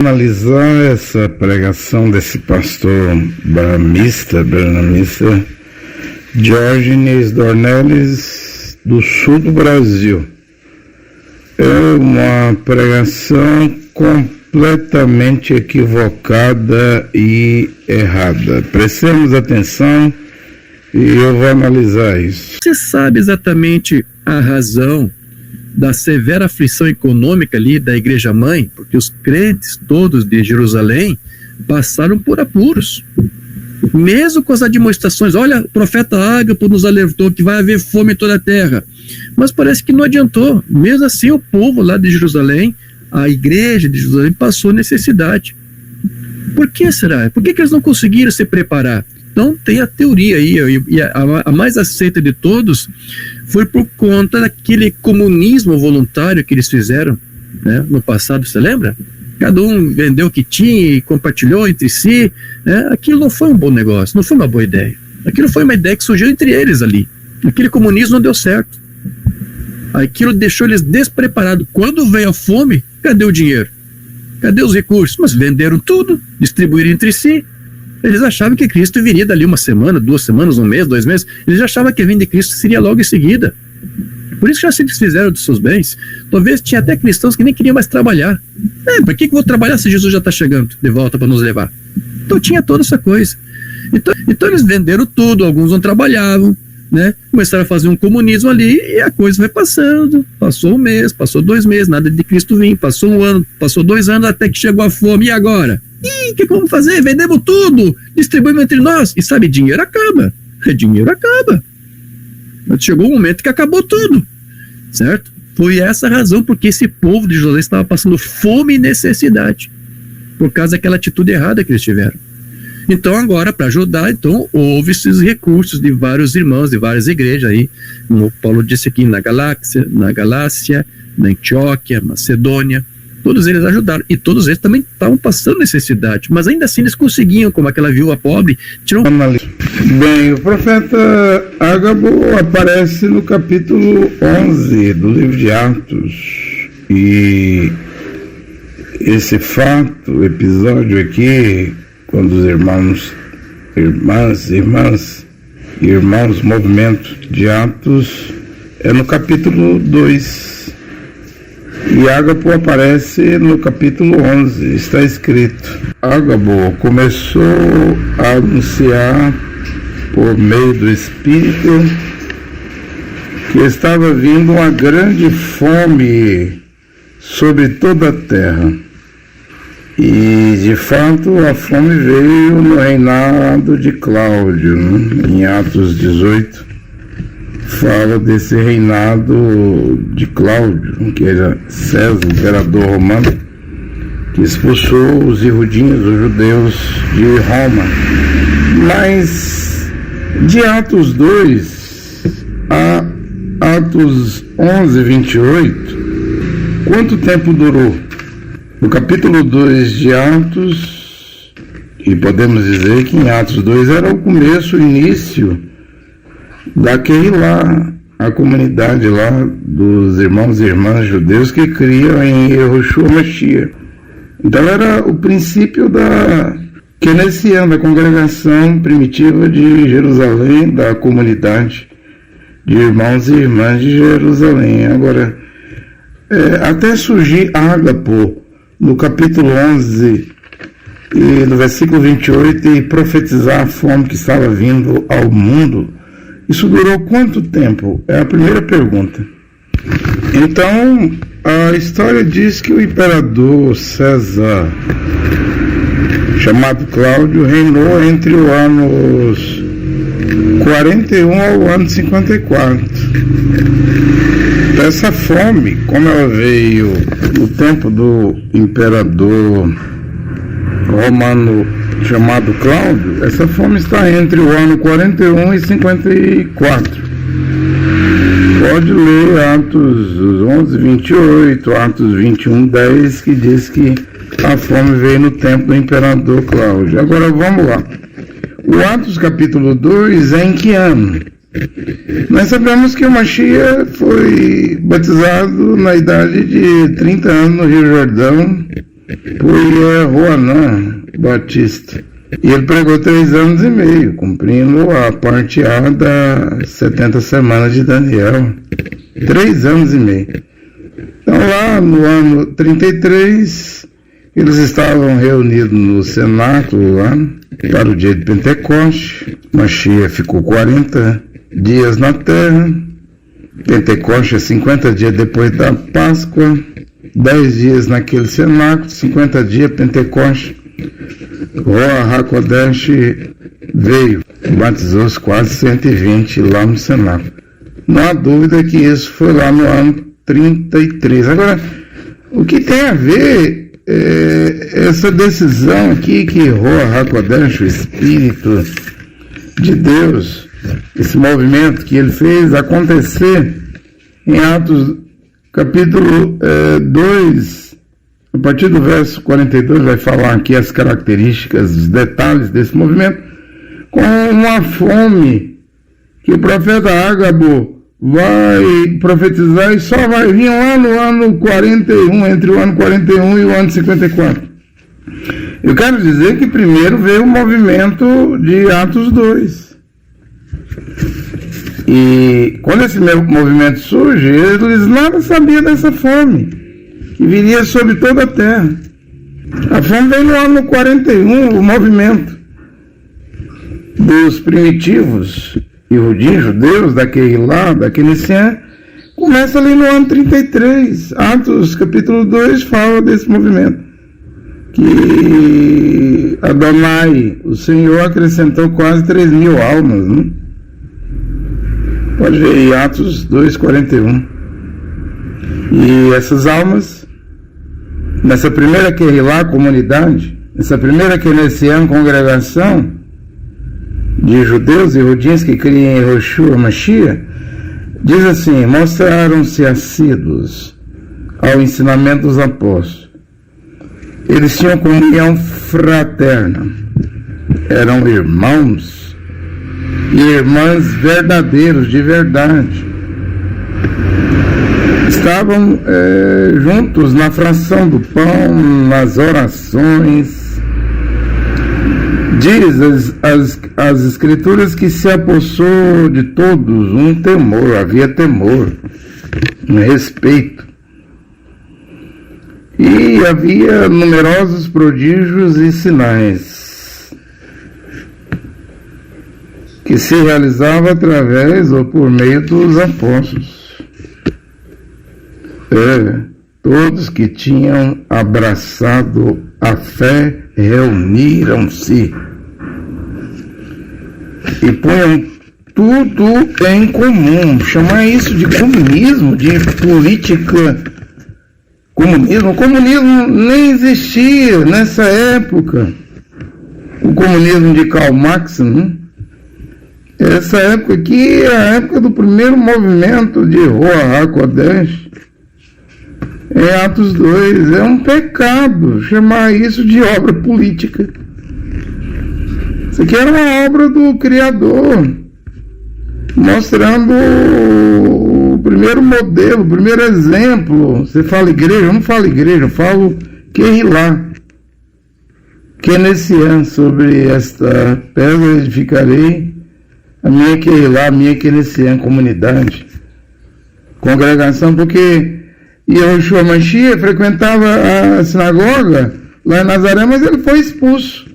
Analisar essa pregação desse pastor bernamista Diógenes Dornelles, do sul do Brasil. É uma pregação completamente equivocada e errada. Prestemos atenção e eu vou analisar isso. Você sabe exatamente a razão da severa aflição econômica ali da Igreja Mãe, porque os crentes todos de Jerusalém passaram por apuros. Mesmo com as admoestações, olha, o profeta Ágapo nos alertou que vai haver fome em toda a terra. Mas parece que não adiantou. Mesmo assim, o povo lá de Jerusalém, a igreja de Jerusalém, passou necessidade. Por que será? Por que eles não conseguiram se preparar? Então tem a teoria aí, e a mais aceita de todos foi por conta daquele comunismo voluntário que eles fizeram, né, no passado, você lembra? Cada um vendeu o que tinha e compartilhou entre si, né? Aquilo não foi um bom negócio, não foi uma boa ideia. Aquilo foi uma ideia que surgiu entre eles ali. Aquele comunismo não deu certo. Aquilo deixou eles despreparados. Quando veio a fome, cadê o dinheiro? Cadê os recursos? Mas venderam tudo, distribuíram entre si. Eles achavam que Cristo viria dali uma semana, 2 semanas, 1 mês, 2 meses. Eles achavam que a vinda de Cristo seria logo em seguida. Por isso que já se desfizeram dos seus bens. Talvez tinha até cristãos que nem queriam mais trabalhar. Para que eu vou trabalhar se Jesus já está chegando de volta para nos levar? Então tinha toda essa coisa. Então eles venderam tudo, alguns não trabalhavam, né? Começaram a fazer um comunismo ali e a coisa vai passando. Passou 1 mês, passou 2 meses, nada de Cristo vir. Passou 1 ano, passou 2 anos, até que chegou a fome. E agora? O que vamos fazer? Vendemos tudo, distribuímos entre nós. E sabe, dinheiro acaba. Dinheiro acaba. Chegou um momento que acabou tudo, certo? Foi essa a razão porque esse povo de Jerusalém estava passando fome e necessidade, por causa daquela atitude errada que eles tiveram. Então agora, para ajudar, houve esses recursos de vários irmãos, de várias igrejas aí, como Paulo disse aqui, na Galácia, na Antioquia, Macedônia. Todos eles ajudaram, e todos eles também estavam passando necessidade, mas ainda assim eles conseguiam, como aquela viúva pobre, tirar Bem, o profeta Ágabo aparece no capítulo 11 do livro de Atos, e esse fato, episódio aqui, quando os irmãos, movimento de Atos, é no capítulo 2. E Ágabo aparece no capítulo 11, está escrito: Ágabo começou a anunciar por meio do Espírito que estava vindo uma grande fome sobre toda a terra. E de fato a fome veio no reinado de Cláudio, né? Em Atos 18 fala desse reinado de Cláudio, que era César, imperador romano, que expulsou os irudinhos, os judeus de Roma. Mas de Atos 2 a Atos 11, 28, quanto tempo durou? No capítulo 2 de Atos, e podemos dizer que em Atos 2 era o começo, o início daquele lá, a comunidade lá dos irmãos e irmãs judeus que criam em Yahushua Mashiach. Então era o princípio da keynesiana, da congregação primitiva de Jerusalém, da comunidade de irmãos e irmãs de Jerusalém. Agora, até surgir Ágapo no capítulo 11 e no versículo 28 e profetizar a fome que estava vindo ao mundo, isso durou quanto tempo? É a primeira pergunta. Então, a história diz que o imperador César, chamado Cláudio, reinou entre os anos 41 ao ano 54. Essa fome, como ela veio no tempo do imperador romano chamado Cláudio, essa fome está entre o ano 41 e 54. Pode ler Atos 11, 28, Atos 21, 10, que diz que a fome veio no tempo do imperador Cláudio. Agora vamos lá. O Atos capítulo 2 é em que ano? Nós sabemos que o Mashiach foi batizado na idade de 30 anos no Rio Jordão, por Roanã Batista. E ele pregou 3 anos e meio, cumprindo a parte A das 70 semanas de Daniel. 3 anos e meio. Então lá no ano 33, eles estavam reunidos no cenáculo lá para o dia de Pentecoste. Mashiach ficou 40 dias na terra. Pentecoste é 50 dias depois da Páscoa. 10 dias naquele cenáculo, 50 dias Pentecoste. Ruach HaKodesh veio, batizou-se quase 120 lá no cenáculo. Não há dúvida que isso foi lá no ano 33. Agora, o que tem a ver essa decisão aqui que Ruach HaKodesh, o Espírito de Deus, esse movimento que ele fez acontecer em Atos capítulo 2, a partir do verso 42, vai falar aqui as características, os detalhes desse movimento, com uma fome que o profeta Ágabo vai profetizar e só vai vir lá no ano 41, entre o ano 41 e o ano 54. Eu quero dizer que primeiro veio o movimento de Atos 2. E quando esse movimento surge, eles nada sabiam dessa fome que viria sobre toda a terra. A fome veio no ano 41, o movimento dos primitivos iudim, judeus, daquele lá, daquele Nissian, começa ali no ano 33. Atos capítulo 2 fala desse movimento. Que Adonai, o Senhor, acrescentou quase 3.000 almas, né? Pode ver em Atos 2:41. E essas almas, nessa primeira Kehilá, comunidade, nessa primeira Kenessian, congregação de judeus e judins que criam em Yehoshua Mashiach, diz assim: mostraram-se assíduos ao ensinamento dos apóstolos. Eles tinham comunhão fraterna, eram irmãos e irmãs verdadeiros, de verdade. Estavam juntos na fração do pão, nas orações. Diz as escrituras que se apossou de todos um temor, havia temor, um respeito. E havia numerosos prodígios e sinais que se realizava através ou por meio dos apóstolos. Todos que tinham abraçado a fé reuniram-se e punham tudo em comum. Chamar isso de comunismo, de política. O comunismo nem existia nessa época. O comunismo de Karl Marx, né? Essa época aqui é a época do primeiro movimento de Ruach HaKodesh. É Atos 2. É um pecado chamar isso de obra política. Isso aqui era uma obra do Criador, mostrando o primeiro modelo, o primeiro exemplo. Você fala igreja? Eu não falo igreja, eu falo Kehilá. Kenessian, sobre esta pedra edificarei a minha Kehilá, a minha Kenessian, comunidade, congregação, porque Yehoshua Mashiach frequentava a sinagoga lá em Nazaré, mas ele foi expulso.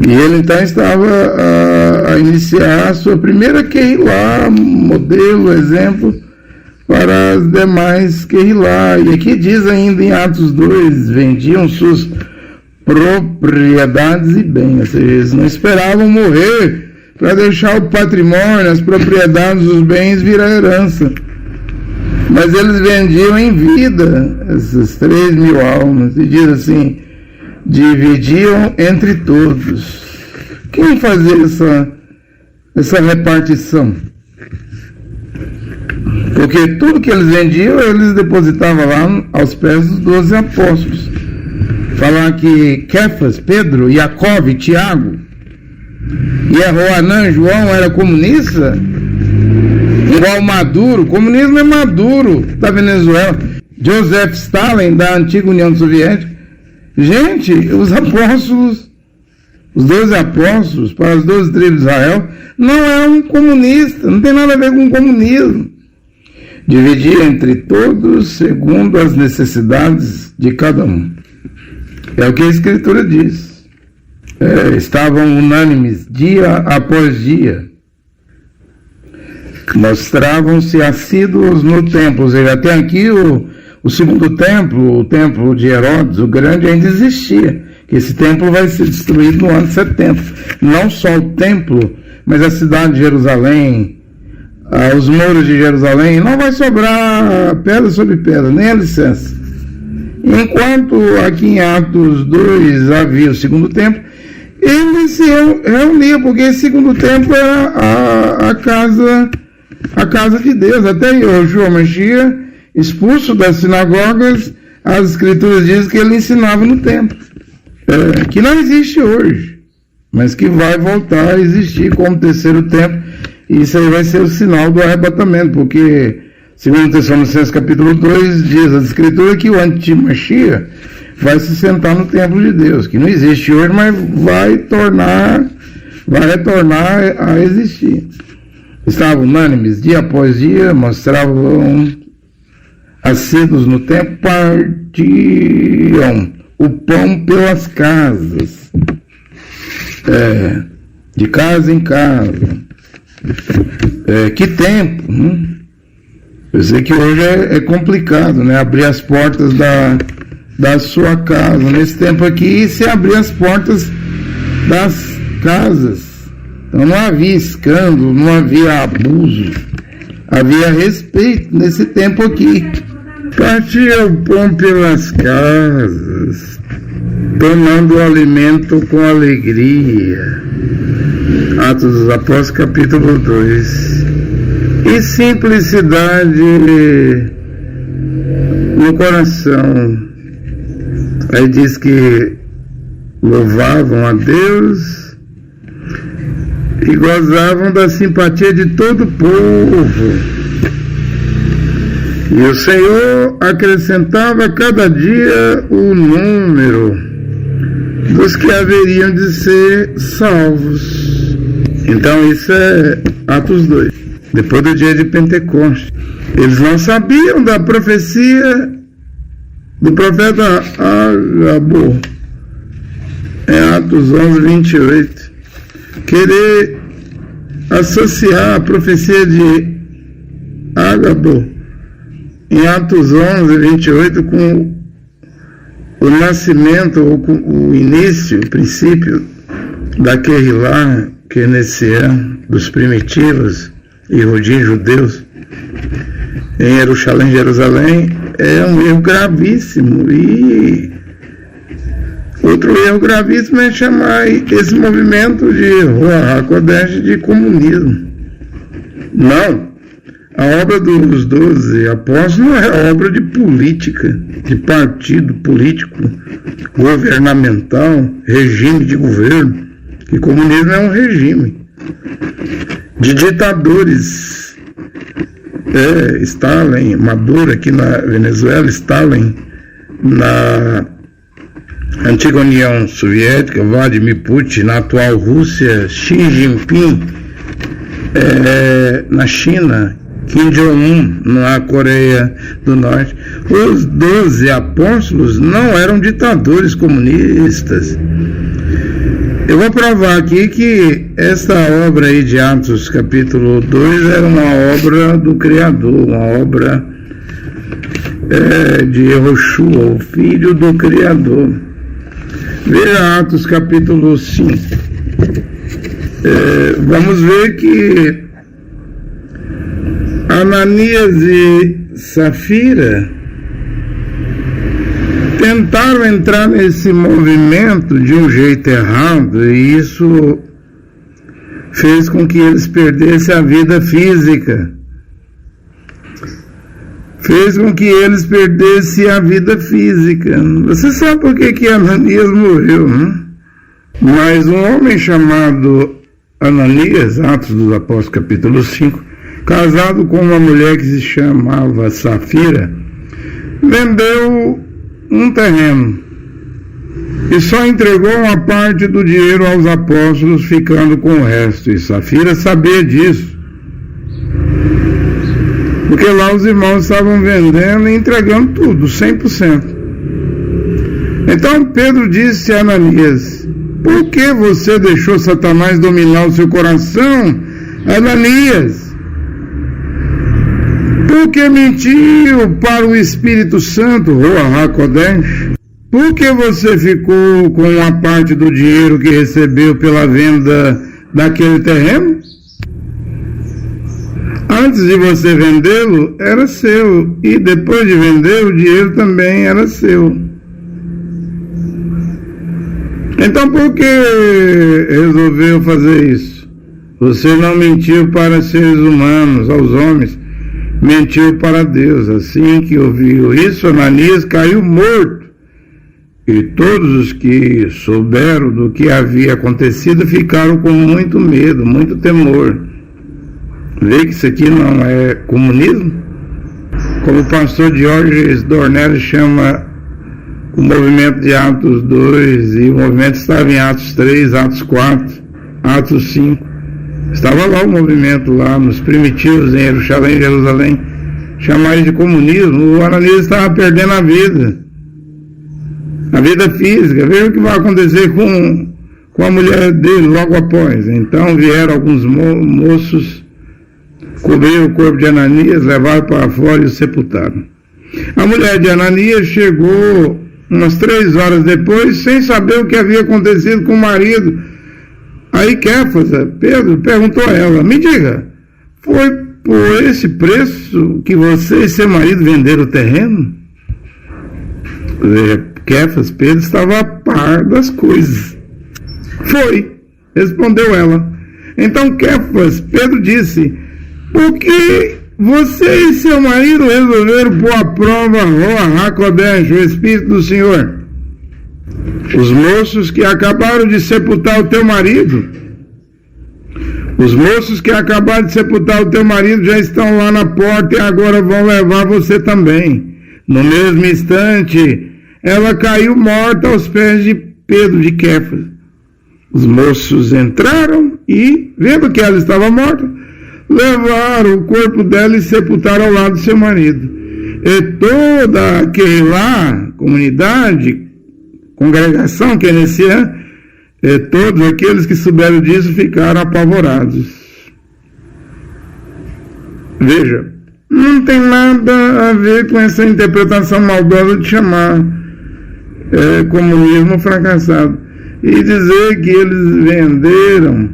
E ele então estava a iniciar a sua primeira Kehilá, modelo, exemplo para as demais Kehilá. E aqui diz ainda em Atos 2, vendiam suas propriedades e bens, ou seja, eles não esperavam morrer para deixar o patrimônio, as propriedades, os bens virar herança. Mas eles vendiam em vida essas 3.000 almas. E diz assim: dividiam entre todos. Quem fazia essa repartição? Porque tudo que eles vendiam, eles depositavam lá aos pés dos 12 apóstolos. Falar que Kefas, Pedro, Jacob, Tiago e Roanã, João era comunista, igual Maduro. O comunismo é Maduro da Venezuela. Joseph Stalin, da antiga União Soviética. Gente, os apóstolos, os 12 apóstolos para as 12 tribos de Israel, não é um comunista, não tem nada a ver com comunismo. Dividir entre todos segundo as necessidades de cada um. É o que a Escritura diz. Estavam unânimes dia após dia. Mostravam-se assíduos no templo. Ou seja, até aqui o segundo templo, o templo de Herodes, o grande, ainda existia. Esse templo vai ser destruído no ano 70. Não só o templo, mas a cidade de Jerusalém, os muros de Jerusalém, não vai sobrar pedra sobre pedra, nem a licença. Enquanto aqui em Atos 2 havia o segundo templo, eles se reuniam, porque esse segundo templo era a casa de Deus. Até Yoshua Mashiach, expulso das sinagogas, as escrituras dizem que ele ensinava no templo, que não existe hoje, mas que vai voltar a existir como terceiro templo. E isso aí vai ser o sinal do arrebatamento, porque, segundo Tessalonicenses capítulo 2, diz a escritura que o anti-Mashiach vai se sentar no templo de Deus, que não existe hoje, mas vai retornar a existir. Estavam unânimes, dia após dia, mostravam assíduos no templo, partiam o pão pelas casas, de casa em casa. Que tempo, Eu sei que hoje é complicado, né? Abrir as portas da sua casa. Nesse tempo aqui, se abrir as portas das casas. Então não havia escândalo, não havia abuso, havia respeito nesse tempo aqui. Partia o pão pelas casas, tomando o alimento com alegria. Atos dos Apóstolos, capítulo 2. E simplicidade no coração. Aí diz que louvavam a Deus e gozavam da simpatia de todo o povo. E o Senhor acrescentava cada dia o número dos que haveriam de ser salvos. Então isso é Atos 2, depois do dia de Pentecostes. Eles não sabiam da profecia do profeta Agabo, é Atos 11, 28. Querer associar a profecia de Agabo em Atos 11, 28 com o nascimento, ou com o início, o princípio da Kehilá, Kenessian, dos primitivos e Rodim judeus em Jerusalém, é um erro gravíssimo. E outro erro gravíssimo é chamar esse movimento de Ruach HaKodesh de comunismo. Não. A obra dos 12 apóstolos não é obra de política, de partido político, governamental, regime de governo. E comunismo é um regime de ditadores. Stalin, Maduro aqui na Venezuela, Stalin na antiga União Soviética, Vladimir Putin na atual Rússia, Xi Jinping na China, Kim Jong-un na Coreia do Norte. Os 12 apóstolos não eram ditadores comunistas. Eu vou provar aqui que essa obra aí de Atos capítulo 2 era uma obra do Criador, uma obra de Yehoshua, o Filho do Criador. Veja Atos capítulo 5. Vamos ver que Ananias e Safira tentaram entrar nesse movimento de um jeito errado, e isso fez com que eles perdessem a vida física. Você sabe por que Ananias morreu, né? Mas um homem chamado Ananias, Atos dos Apóstolos capítulo 5, casado com uma mulher que se chamava Safira, vendeu um terreno e só entregou uma parte do dinheiro aos apóstolos, ficando com o resto. E Safira sabia disso, porque lá os irmãos estavam vendendo e entregando tudo, 100%. Então Pedro disse a Ananias: por que você deixou Satanás dominar o seu coração, Ananias? Por que mentiu para o Espírito Santo, Ruach HaKodesh? Por que você ficou com uma parte do dinheiro que recebeu pela venda daquele terreno? Antes de você vendê-lo, era seu, e depois de vender, o dinheiro também era seu. Então, por que resolveu fazer isso? Você não mentiu para seres humanos, aos homens, mentiu para Deus. Assim que ouviu isso, Ananias caiu morto. E todos os que souberam do que havia acontecido ficaram com muito medo, muito temor. Vê que isso aqui não é comunismo? Como o pastor George Dornelles chama o movimento de Atos 2, e o movimento estava em Atos 3, Atos 4, Atos 5. Estava lá o movimento, lá nos primitivos em Jerusalém, chamaram de comunismo. O Ananias estava perdendo a vida física. Veja o que vai acontecer com a mulher dele logo após. Então vieram alguns moços, cobriram o corpo de Ananias, levaram para fora e o sepultaram. A mulher de Ananias chegou umas 3 horas depois, sem saber o que havia acontecido com o marido. Aí Kéfas, Pedro, perguntou a ela: me diga, foi por esse preço que você e seu marido venderam o terreno? Kéfas, Pedro estava a par das coisas. Foi, respondeu ela. Então Kéfas, Pedro disse: por que você e seu marido resolveram pôr à prova Ruach HaKodesh, o Espírito do Senhor? Os moços que acabaram de sepultar o teu marido, já estão lá na porta e agora vão levar você também. No mesmo instante, ela caiu morta aos pés de Pedro, de Kéfas. Os moços entraram e, vendo que ela estava morta, levaram o corpo dela e sepultaram ao lado do seu marido. E toda aquela comunidade, congregação keynesiana, todos aqueles que souberam disso ficaram apavorados. Veja, não tem nada a ver com essa interpretação maldosa de chamar comunismo fracassado e dizer que eles venderam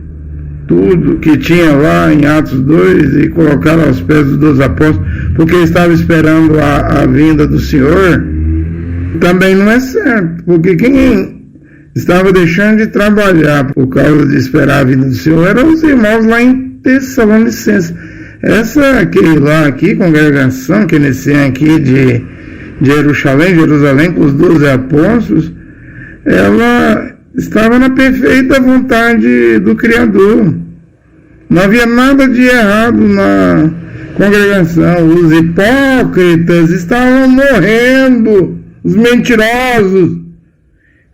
tudo que tinha lá em Atos 2 e colocaram aos pés dos apóstolos porque estavam esperando a vinda do Senhor. Também não é certo, porque quem estava deixando de trabalhar por causa de esperar a vinda do Senhor eram os irmãos lá em Tessalonicenses. Essa congregação keynesiana aqui de Jerusalém, com os 12 apóstolos, ela estava na perfeita vontade do Criador. Não havia nada de errado na congregação. Os hipócritas estavam morrendo, os mentirosos,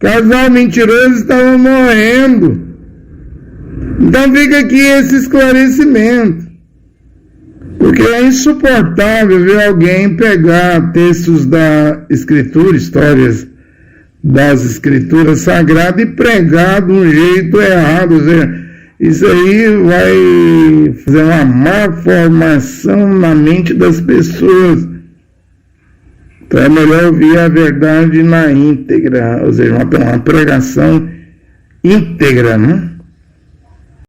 casal mentiroso estavam morrendo. Então fica aqui esse esclarecimento, porque é insuportável ver alguém pegar textos da Escritura, histórias das Escrituras Sagradas e pregar de um jeito errado. Ou seja, isso aí vai fazer uma má formação na mente das pessoas. Então é melhor ouvir a verdade na íntegra, ou seja, uma pregação íntegra, né?